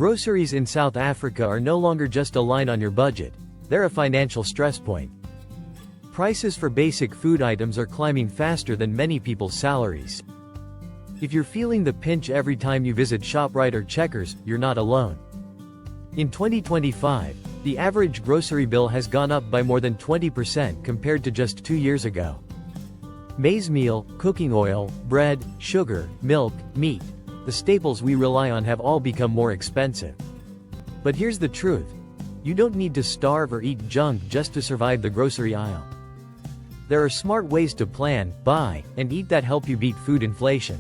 Groceries in South Africa are no longer just a line on your budget, they're a financial stress point. Prices for basic food items are climbing faster than many people's salaries. If you're feeling the pinch every time you visit Shoprite or Checkers, you're not alone. In 2025, the average grocery bill has gone up by more than 20% compared to just 2 years ago. Maize meal, cooking oil, bread, sugar, milk, meat, the staples we rely on have all become more expensive. But here's the truth. You don't need to starve or eat junk just to survive the grocery aisle. There are smart ways to plan, buy, and eat that help you beat food inflation.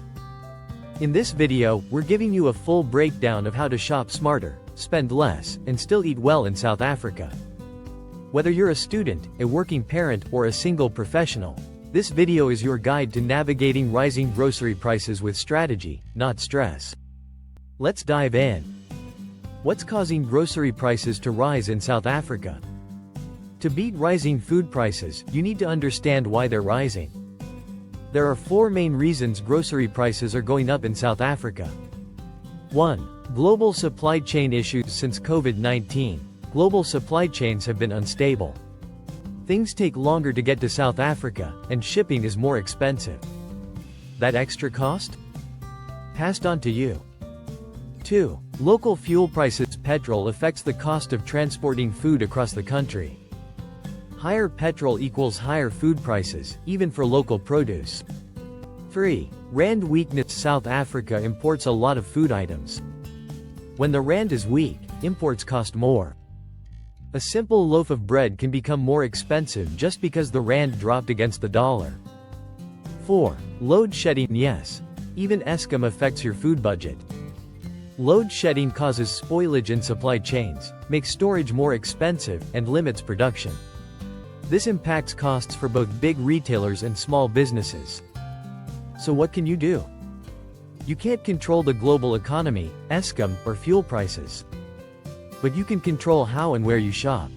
In this video, we're giving you a full breakdown of how to shop smarter, spend less, and still eat well in South Africa. Whether you're a student, a working parent, or a single professional, this video is your guide to navigating rising grocery prices with strategy, not stress. Let's dive in. What's causing grocery prices to rise in South Africa? To beat rising food prices, you need to understand why they're rising. There are 4 main reasons grocery prices are going up in South Africa. 1. Global supply chain issues. Since COVID-19, global supply chains have been unstable. Things take longer to get to South Africa, and shipping is more expensive. That extra cost? Passed on to you. 2. Local fuel prices. Petrol affects the cost of transporting food across the country. Higher petrol equals higher food prices, even for local produce. 3. Rand weakness. South Africa imports a lot of food items. When the rand is weak, imports cost more. A simple loaf of bread can become more expensive just because the rand dropped against the dollar. 4. Load shedding. Yes, even Eskom affects your food budget. Load shedding causes spoilage in supply chains, makes storage more expensive, and limits production. This impacts costs for both big retailers and small businesses. So what can you do? You can't control the global economy, Eskom, or fuel prices. But you can control how and where you shop.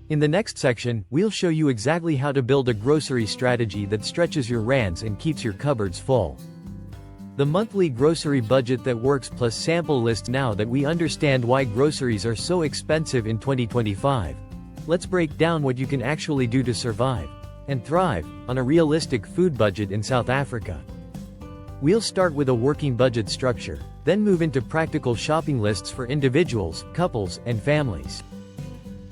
In the next section, we'll show you exactly how to build a grocery strategy that stretches your rands and keeps your cupboards full. The monthly grocery budget that works plus sample list. Now that we understand why groceries are so expensive in 2025, let's break down what you can actually do to survive and thrive on a realistic food budget in South Africa. We'll start with a working budget structure, then move into practical shopping lists for individuals, couples, and families.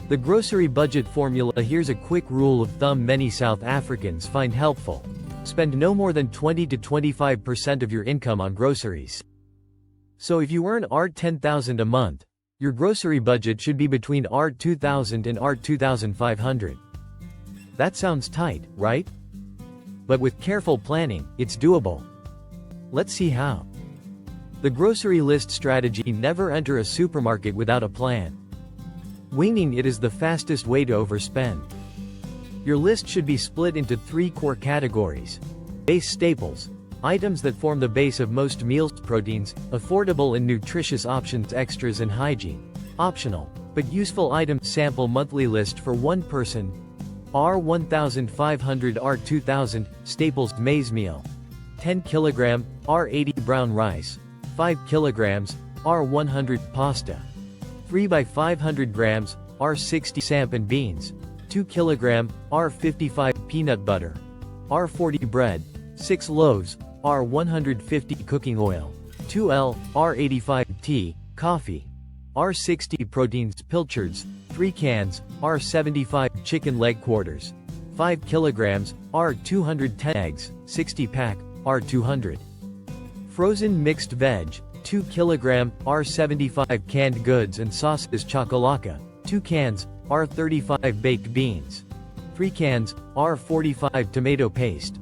The grocery budget formula. Here's a quick rule of thumb many South Africans find helpful. Spend no more than 20 to 25% of your income on groceries. So if you earn R10,000 a month, your grocery budget should be between R2,000 and R2,500. That sounds tight, right? But with careful planning, it's doable. Let's see how. The grocery list strategy. Never enter a supermarket without a plan. Winging it is the fastest way to overspend. Your list should be split into 3 core categories. Base staples, items that form the base of most meals. Proteins, affordable and nutritious options. Extras and hygiene, optional, but useful items. Sample monthly list for one person. R1,500 R2,000, staples. Maize meal, 10 kg, R80. Brown rice, 5 kg, R100. Pasta, 3 by 500 grams, R60. Samp and beans, 2 kg, R55. Peanut butter, R40. Bread, 6 loaves, R150. Cooking oil, 2L, R85. Tea, coffee, R60. Proteins. Pilchards, 3 cans, R75. Chicken leg quarters, 5 kg, R210. Eggs, 60 pack, R200. Frozen mixed veg, 2 kg, R75. Canned goods and sauces. Chocolate, 2 cans, R35. Baked beans, 3 cans, R45. Tomato paste,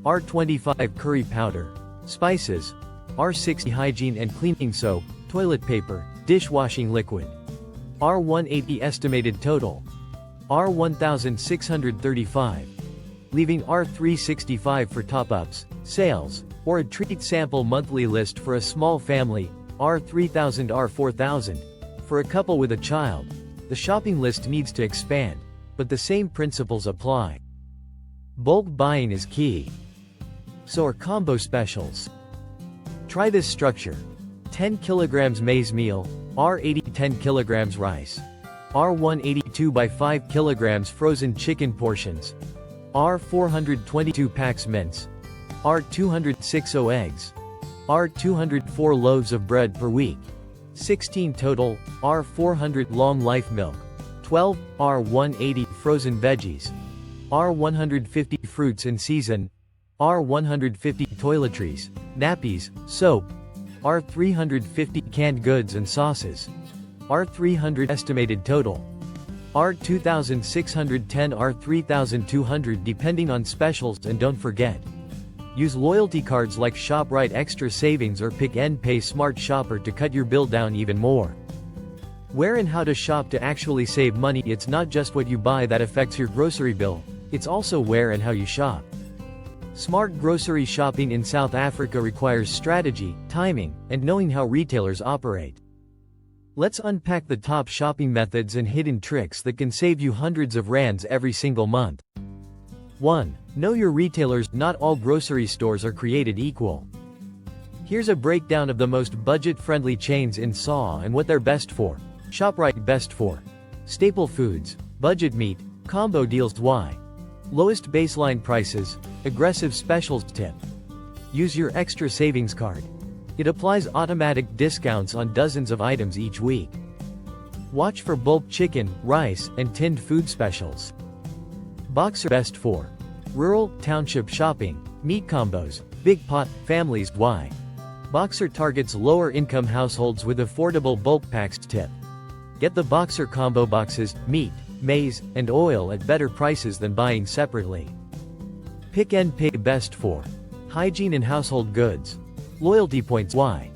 R25. Curry powder, spices, R60. Hygiene and cleaning soap, toilet paper, dishwashing liquid, R180. Estimated total, R1,635. Leaving R365 for top-ups, sales, or a treat. Sample monthly list for a small family, R3,000 R4,000. For a couple with a child, the shopping list needs to expand, but the same principles apply. Bulk buying is key. So are combo specials. Try this structure. 10 kilograms maize meal, R80 10 kilograms rice. R182 by 5 kilograms frozen chicken portions. R422 packs mince. R260 eggs. R204 loaves of bread per week. 16 total, R400 long life milk. 12, R180 frozen veggies. R150 fruits in season. R150 toiletries, nappies, soap. R350 canned goods and sauces. R300 estimated total. R2610 R3200 depending on specials, and don't forget. Use loyalty cards like Shoprite Extra Savings or Pick n Pay Smart Shopper to cut your bill down even more. Where and how to shop to actually save money. It's not just what you buy that affects your grocery bill, it's also where and how you shop. Smart grocery shopping in South Africa requires strategy, timing, and knowing how retailers operate. Let's unpack the top shopping methods and hidden tricks that can save you hundreds of rands every single month. 1. Know your retailers. Not all grocery stores are created equal. Here's a breakdown of the most budget-friendly chains in SAW and what they're best for. Shoprite best for staple foods, budget meat, combo deals. Why? Lowest baseline prices, aggressive specials. Tip: use your extra savings card. It applies automatic discounts on dozens of items each week. Watch for bulk chicken, rice, and tinned food specials. Boxer best for rural, township shopping, meat combos, big pot, families. Why? Boxer targets lower income households with affordable bulk packs. Tip: get the Boxer combo boxes, meat, maize, and oil at better prices than buying separately. Pick n Pay best for hygiene and household goods. Loyalty points. Why?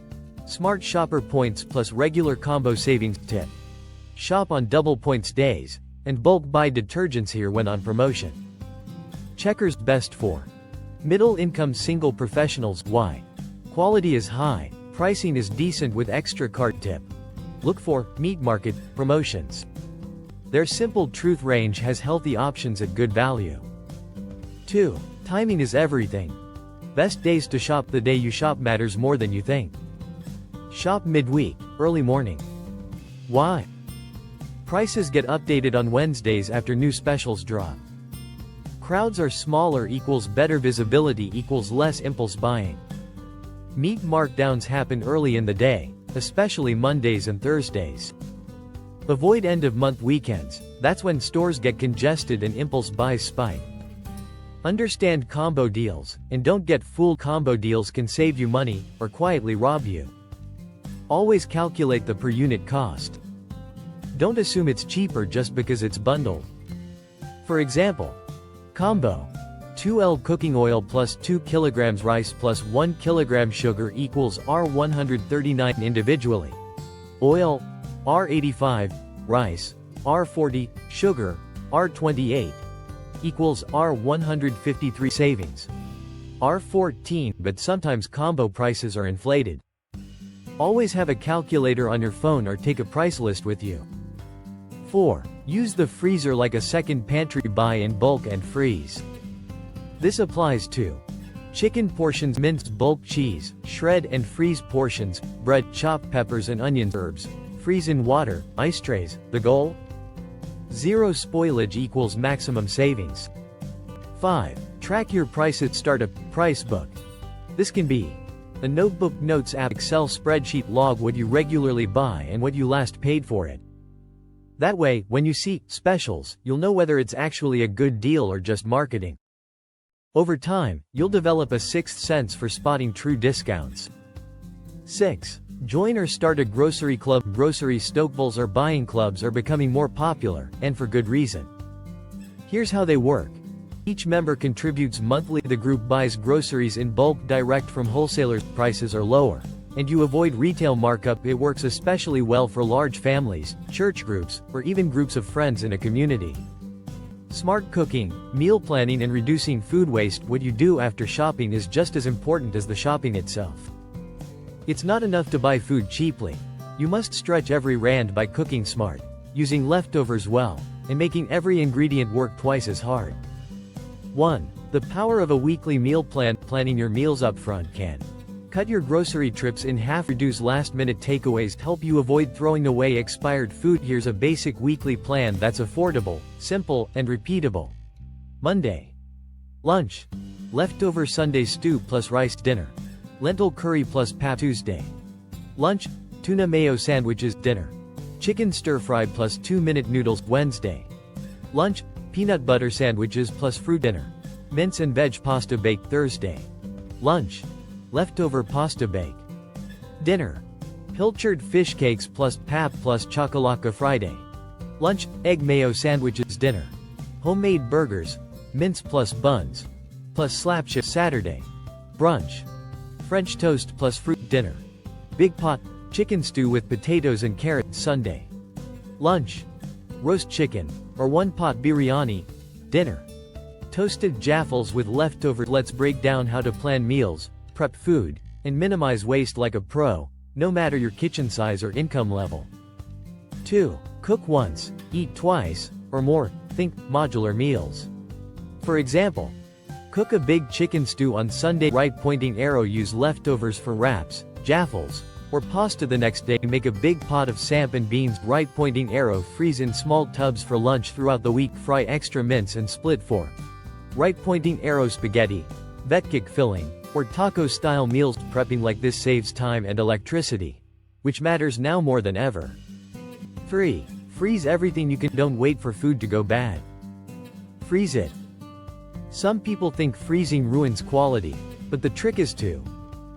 Smart shopper points plus regular combo savings. Tip: shop on double points days, and bulk buy detergents here when on promotion. Checkers best for middle income single professionals. Why? Quality is high, pricing is decent with extra cart. Tip: look for meat market promotions. Their Simple Truth range has healthy options at good value. 2. Timing is everything. Best days to shop. The day you shop matters more than you think. Shop midweek, early morning. Why? Prices get updated on Wednesdays after new specials drop. Crowds are smaller equals better visibility equals less impulse buying. Meat markdowns happen early in the day, especially Mondays and Thursdays. Avoid end-of-month weekends, that's when stores get congested and impulse buys spike. Understand combo deals, and don't get fooled. Combo deals can save you money, or quietly rob you. Always calculate the per unit cost. Don't assume it's cheaper just because it's bundled. For example, combo 2L cooking oil plus 2 kilograms rice plus 1 kilogram sugar equals R139 individually. Oil, R85, rice, R40, sugar, R28, equals R153 savings. R14, but sometimes combo prices are inflated. Always have a calculator on your phone or take a price list with you. 4. Use the freezer like a second pantry. Buy in bulk and freeze. This applies to chicken portions, minced bulk cheese, shred and freeze portions, bread, chopped peppers and onions, herbs. Freeze in water, ice trays. The goal? Zero spoilage equals maximum savings. 5. Track your prices. Start a price book. This can be a notebook, notes app, Excel spreadsheet. Log what you regularly buy and what you last paid for it. That way, when you see specials, you'll know whether it's actually a good deal or just marketing. Over time, you'll develop a sixth sense for spotting true discounts. 6. Join or start a grocery club. Grocery stokables or buying clubs are becoming more popular, and for good reason. Here's how they work. Each member contributes monthly. The group buys groceries in bulk direct from wholesalers. Prices are lower, and you avoid retail markup. It works especially well for large families, church groups, or even groups of friends in a community. Smart cooking, meal planning and reducing food waste. What you do after shopping is just as important as the shopping itself. It's not enough to buy food cheaply. You must stretch every rand by cooking smart, using leftovers well, and making every ingredient work twice as hard. 1. The power of a weekly meal plan. Planning your meals up front can Cut your grocery trips in half. Reduce last-minute takeaways. Help you avoid throwing away expired food. Here's a basic weekly plan that's affordable, simple, and repeatable. Monday. Lunch. Leftover Sunday stew plus rice. Dinner. Lentil curry plus pap. Tuesday. Lunch. Tuna mayo sandwiches. Dinner. Chicken stir-fry plus 2-minute noodles. Wednesday. Lunch. Peanut butter sandwiches plus fruit. Dinner. Mince and veg pasta. Bake. Thursday. Lunch. Leftover pasta. Bake. Dinner. Pilchard fish cakes plus pap plus chocolate. Friday. Lunch. Egg mayo sandwiches. Dinner. Homemade burgers. Mince plus buns. Plus slapshot. Saturday. Brunch. French toast plus fruit. Dinner. Big pot. Chicken stew with potatoes and carrots. Sunday. Lunch. Roast chicken, or one-pot biryani. Dinner. Toasted jaffles with leftovers. Let's break down how to plan meals, prep food, and minimize waste like a pro, no matter your kitchen size or income level. 2. Cook once, eat twice, or more. Think modular meals. For example, cook a big chicken stew on Sunday. Right pointing arrow. Use leftovers for wraps, jaffles, or pasta the next day. Make a big pot of samp and beans. Right pointing arrow. Freeze in small tubs for lunch throughout the week. Fry extra mince and split for right pointing arrow spaghetti, vetkick filling, or taco-style meals. Prepping like this saves time and electricity, which matters now more than ever. 3. Freeze everything you can. Don't wait for food to go bad. Freeze it. Some people think freezing ruins quality, but the trick is to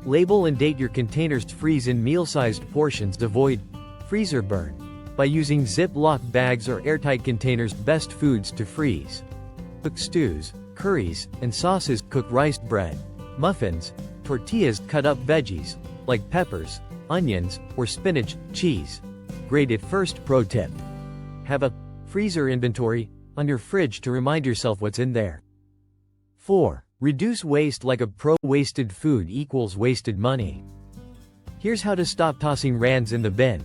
label and date your containers. Freeze in meal-sized portions. Avoid freezer burn by using Ziploc bags or airtight containers. Best foods to freeze. Cook stews, curries, and sauces. Cook rice, bread, muffins, tortillas. Cut up veggies, like peppers, onions, or spinach. Cheese. Grate it first. Pro tip. Have a freezer inventory on your fridge to remind yourself what's in there. 4. Reduce waste like a pro. Wasted food equals wasted money. Here's how to stop tossing rands in the bin.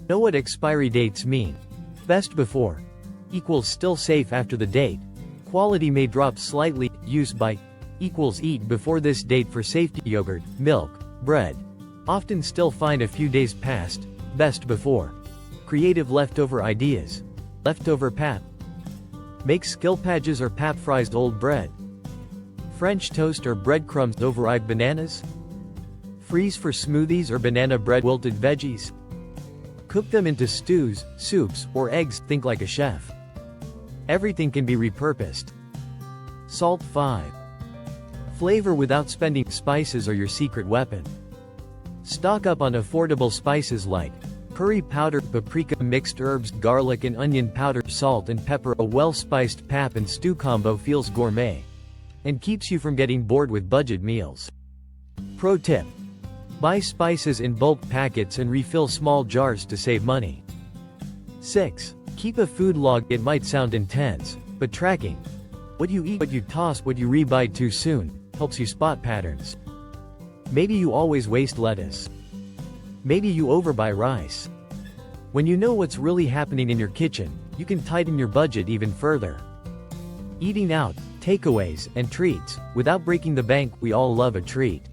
Know what expiry dates mean. Best before equals still safe after the date. Quality may drop slightly. Use by equals eat before this date for safety. Yogurt, milk, bread. Often still find a few days past best before. Creative leftover ideas. Leftover pap. Make skill patches or pap fries. Old bread. French toast or breadcrumbs. Overripe bananas. Freeze for smoothies or banana bread. Wilted veggies. Cook them into stews, soups, or eggs. Think like a chef. Everything can be repurposed. Salt. 5. Flavor without spending. Spices are your secret weapon. Stock up on affordable spices like curry powder, paprika, mixed herbs, garlic and onion powder, salt and pepper. A well-spiced pap and stew combo feels gourmet and keeps you from getting bored with budget meals. Pro tip. Buy spices in bulk packets and refill small jars to save money. 6. Keep a food log. It might sound intense, but tracking what you eat, what you toss, what you re-buy too soon, helps you spot patterns. Maybe you always waste lettuce. Maybe you overbuy rice. When you know what's really happening in your kitchen, you can tighten your budget even further. Eating out, takeaways, and treats. Without breaking the bank, we all love a treat.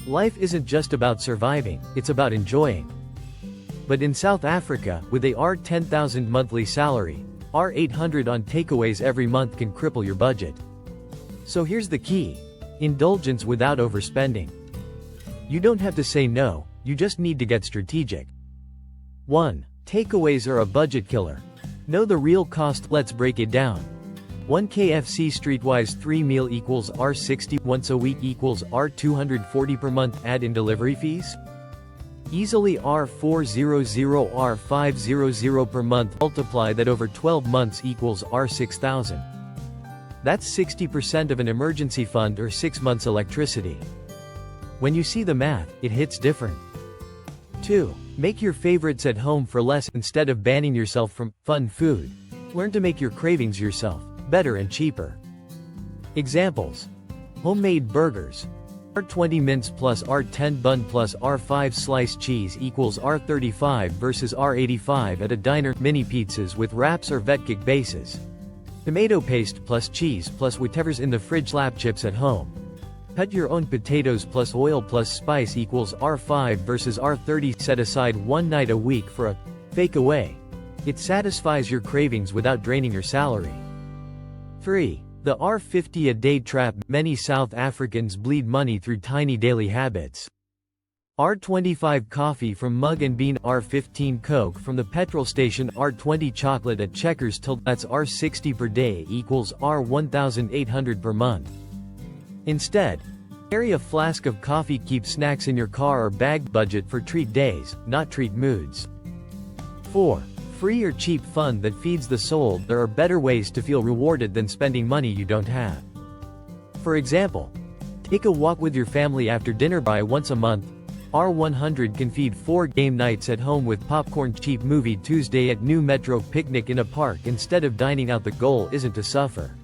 Life isn't just about surviving, it's about enjoying. But in South Africa, with a R10,000 monthly salary, R800 on takeaways every month can cripple your budget. So here's the key. Indulgence without overspending. You don't have to say no, you just need to get strategic. 1. Takeaways are a budget killer. Know the real cost. Let's break it down. 1 KFC streetwise 3 meal equals R60, once a week equals R240 per month. Add in delivery fees. Easily R400, R500 per month. Multiply that over 12 months equals R6,000. That's 60% of an emergency fund or 6 months electricity. When you see the math, it hits different. 2. Make your favorites at home for less. Instead of banning yourself from fun food, learn to make your cravings yourself, better and cheaper. Examples. Homemade burgers. R20 mince plus R10 bun plus R5 sliced cheese equals R35 versus R85 at a diner. Mini pizzas with wraps or vetkick bases. Tomato paste plus cheese plus whatever's in the fridge. Slap chips at home. Cut your own potatoes plus oil plus spice equals R5 versus R30. Set aside one night a week for a fake away. It satisfies your cravings without draining your salary. 3. The R50 a day trap. Many South Africans bleed money through tiny daily habits. R25 coffee from Mug and Bean, R15 Coke from the petrol station, R20 chocolate at Checkers till that's R60 per day equals R1800 per month. Instead, carry a flask of coffee. Keep snacks in your car or bag. Budget for treat days, not treat moods. 4. Free or cheap fun that feeds the soul. There are better ways to feel rewarded than spending money you don't have. For example, take a walk with your family after dinner. Buy once a month. R100 can feed 4 game nights at home with popcorn. Cheap movie Tuesday at New Metro. Picnic in a park instead of dining out. The goal isn't to suffer.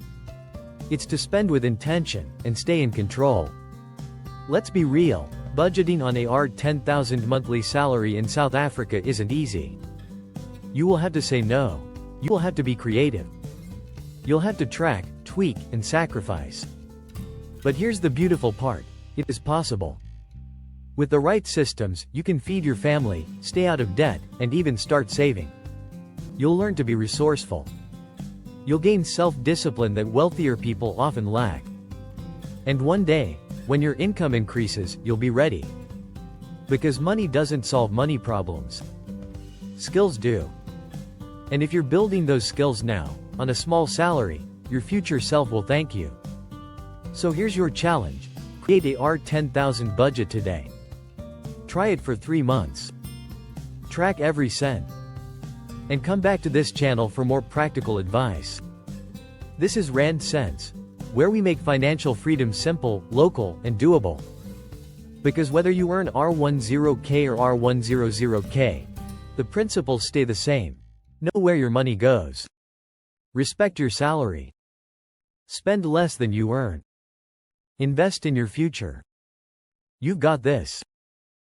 It's to spend with intention, and stay in control. Let's be real, budgeting on a R10,000 monthly salary in South Africa isn't easy. You will have to say no. You will have to be creative. You'll have to track, tweak, and sacrifice. But here's the beautiful part, it is possible. With the right systems, you can feed your family, stay out of debt, and even start saving. You'll learn to be resourceful. You'll gain self-discipline that wealthier people often lack. And one day, when your income increases, you'll be ready. Because money doesn't solve money problems. Skills do. And if you're building those skills now, on a small salary, your future self will thank you. So here's your challenge. Create a R10,000 budget today. Try it for 3 months. Track every cent. And come back to this channel for more practical advice. This is Rand Sense, where we make financial freedom simple, local, and doable. Because whether you earn R10K or R100K, the principles stay the same. Know where your money goes. Respect your salary. Spend less than you earn. Invest in your future. You've got this.